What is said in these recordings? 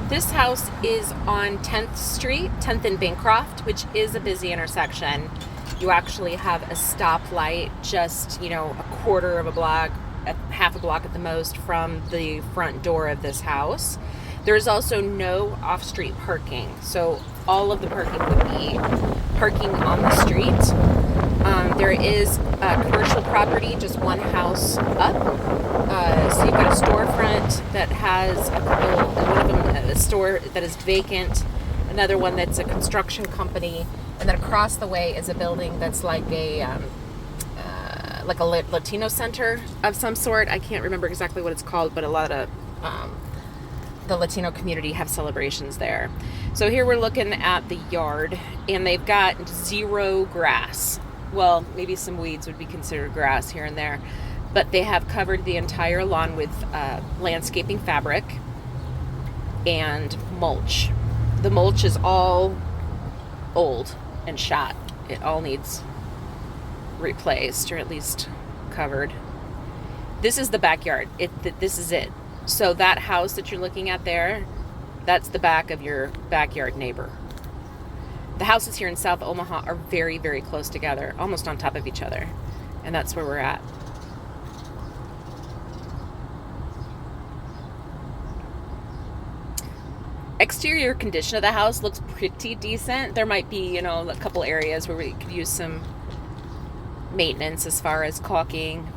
This house is on 10th Street, 10th and Bancroft, which is a busy intersection. You actually have a stoplight just, a quarter of a block, half a block at the most from the front door of this house. There is also no off-street parking, so all of the parking would be parking on the street. There is a commercial property, just one house up. So you've got a storefront that has one of them a store that is vacant, another one that's a construction company, and then across the way is a building that's like a Latino center of some sort. I can't remember exactly what it's called, but a lot of the Latino community have celebrations there. So here we're looking at the yard, and they've got zero grass. Well, maybe some weeds would be considered grass here and there, but they have covered the entire lawn with landscaping fabric and mulch. The mulch is all old and shot. It all needs replaced, or at least covered. This is the backyard. This is it. So that house that you're looking at there, that's the back of your backyard neighbor. The houses here in South Omaha are very, very close together, almost on top of each other. And that's where we're at. Exterior condition of the house looks pretty decent. There might be, a couple areas where we could use some maintenance as far as caulking.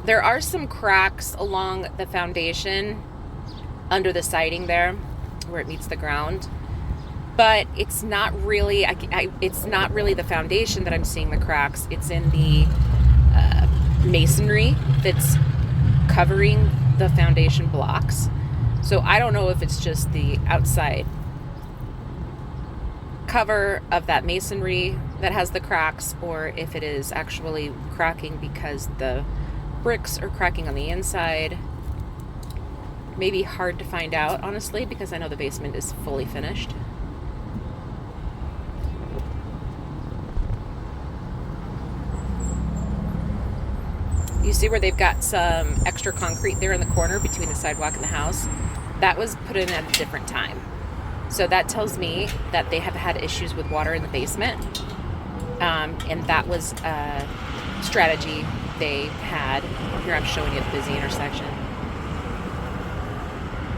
There are some cracks along the foundation under the siding there where it meets the ground, but it's not really it's not really the foundation that I'm seeing the cracks. It's in the masonry that's covering the foundation blocks. So I don't know if it's just the outside cover of that masonry that has the cracks, or if it is actually cracking because the bricks are cracking on the inside. Maybe hard to find out, honestly, because I know the basement is fully finished. You see where they've got some extra concrete there in the corner between the sidewalk and the house? That was put in at a different time. So that tells me that they have had issues with water in the basement. And that was a strategy they had. Here I'm showing you the busy intersection.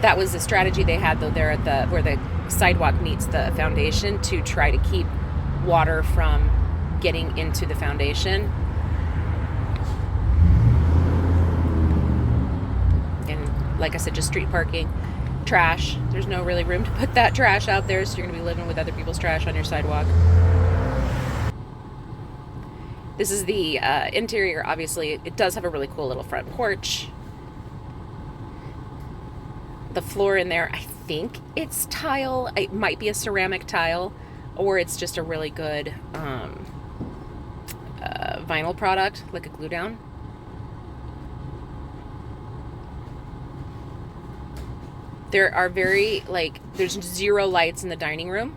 That was a strategy they had, though, there at where the sidewalk meets the foundation, to try to keep water from getting into the foundation. And like I said, just street parking. Trash. There's no really room to put that trash out there, so you're going to be living with other people's trash on your sidewalk. This is the interior. Obviously, it does have a really cool little front porch. The floor in there, I think it's tile. It might be a ceramic tile, or it's just a really good vinyl product, like a glue down. There are there's zero lights in the dining room.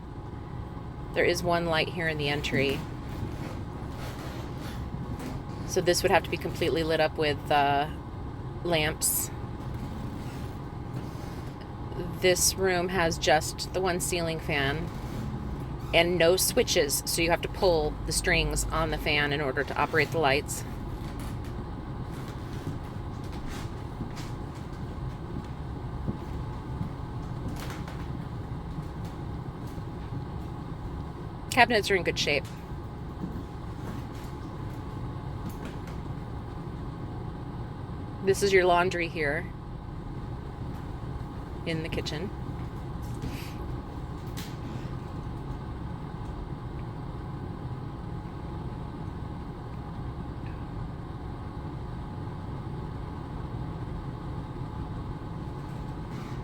There is one light here in the entry. So this would have to be completely lit up with lamps. This room has just the one ceiling fan and no switches, so you have to pull the strings on the fan in order to operate the lights. Cabinets are in good shape. This is your laundry here in the kitchen.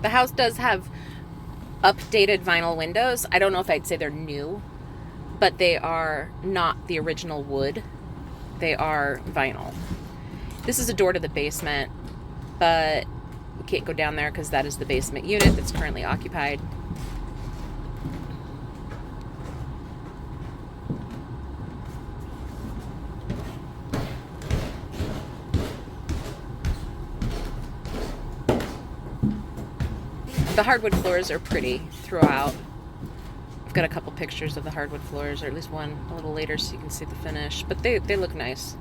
The house does have updated vinyl windows. I don't know if I'd say they're new, but they are not the original wood. They are vinyl. This is a door to the basement, but we can't go down there because that is the basement unit that's currently occupied. The hardwood floors are pretty throughout. I've got a couple pictures of the hardwood floors, or at least one a little later so you can see the finish. But they look nice.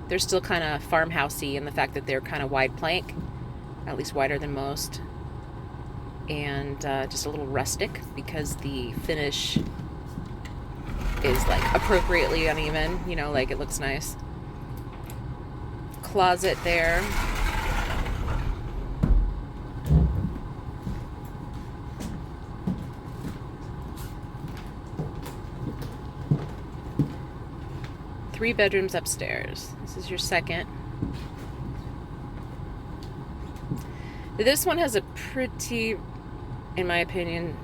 They're still kind of farmhousey in the fact that they're kind of wide plank, at least wider than most. And just a little rustic because the finish is like appropriately uneven, you know, like it looks nice. Closet there. Three bedrooms upstairs. This is your second. This one has a pretty, in my opinion,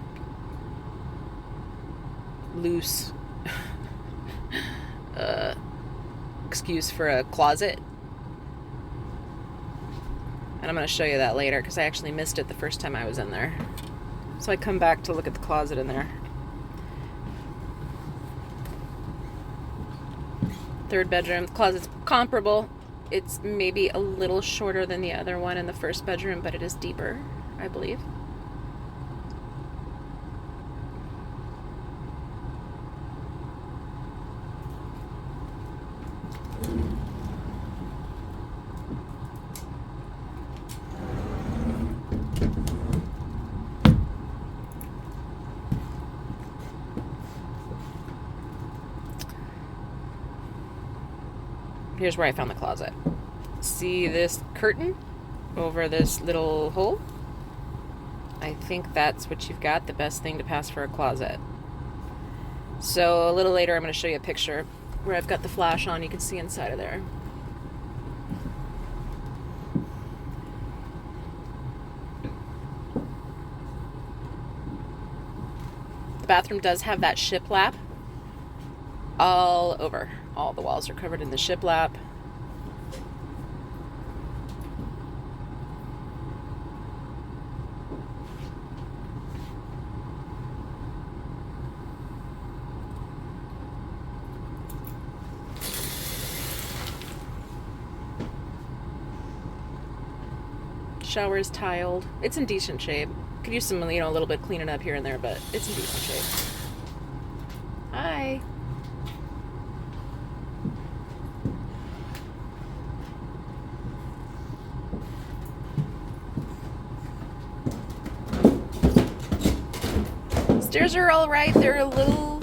loose excuse for a closet. And I'm going to show you that later because I actually missed it the first time I was in there. So I come back to look at the closet in there. Third bedroom. The closet's comparable. It's maybe a little shorter than the other one in the first bedroom, but it is deeper, I believe. Here's where I found the closet. See this curtain over this little hole? I think that's what you've got, the best thing to pass for a closet. So a little later I'm going to show you a picture where I've got the flash on. You can see inside of there. The bathroom does have that shiplap all over. All the walls are covered in the shiplap. Shower is tiled. It's in decent shape. Could use some, you know, a little bit cleaning up here and there, but it's in decent shape. Hi. Stairs are all right. They're a little...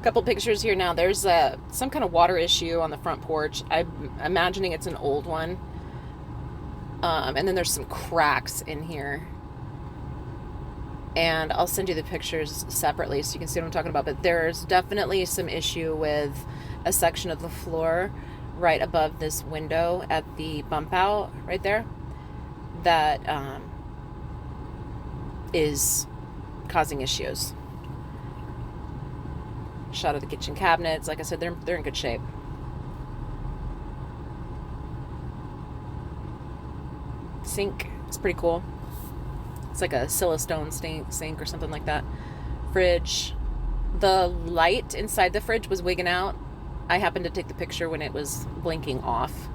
Couple pictures here now. There's some kind of water issue on the front porch. I'm imagining it's an old one. And then there's some cracks in here. And I'll send you the pictures separately so you can see what I'm talking about. But there's definitely some issue with a section of the floor right above this window at the bump out right there that is causing issues. Shot of the kitchen cabinets. Like I said, they're in good shape. Sink. It's pretty cool. It's like a Silestone sink or something like that. Fridge. The light inside the fridge was wigging out. I happened to take the picture when it was blinking off.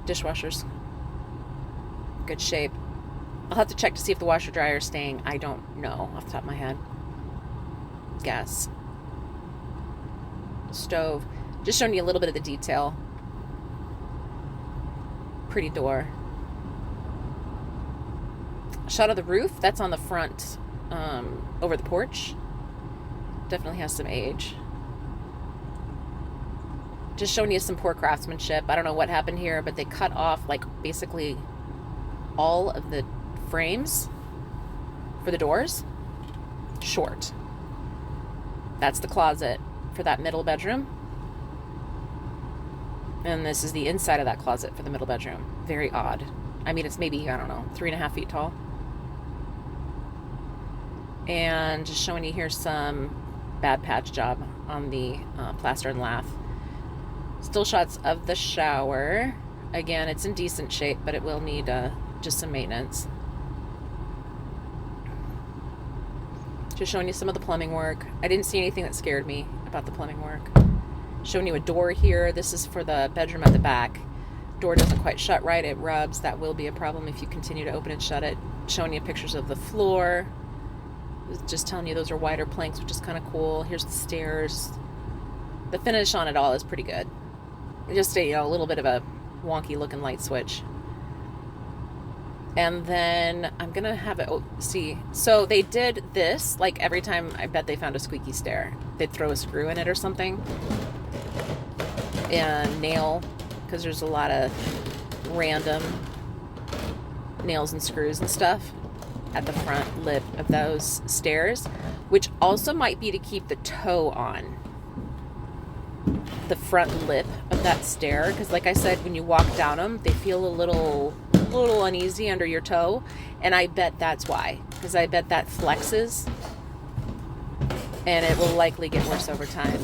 Dishwashers. Good shape. I'll have to check to see if the washer dryer is staying. I don't know off the top of my head. Gas. Stove. Just showing you a little bit of the detail. Pretty door. Shot of the roof. That's on the front over the porch. Definitely has some age. Just showing you some poor craftsmanship. I don't know what happened here, but they cut off like basically all of the frames for the doors short. That's the closet for that middle bedroom. And this is the inside of that closet for the middle bedroom. Very odd. I mean, it's maybe, I don't know, 3.5 feet tall. And just showing you here some bad patch job on the plaster and lath. Still shots of the shower. Again, it's in decent shape, but it will need just some maintenance. Just showing you some of the plumbing work. I didn't see anything that scared me about the plumbing work. Showing you a door here. This is for the bedroom at the back. Door doesn't quite shut right. It rubs. That will be a problem if you continue to open and shut it. Showing you pictures of the floor. Just telling you those are wider planks, which is kind of cool. Here's the stairs. The finish on it all is pretty good. Just a little bit of a wonky looking light switch. And then I'm gonna have it see. So they did this like every time. I bet they found a squeaky stair, they'd throw a screw in it or something, and nail, because there's a lot of random nails and screws and stuff at the front lip of those stairs, which also might be to keep the toe on the front lip of that stair, because like I said, when you walk down them, they feel a little uneasy under your toe, and I bet that's why, because I bet that flexes and it will likely get worse over time.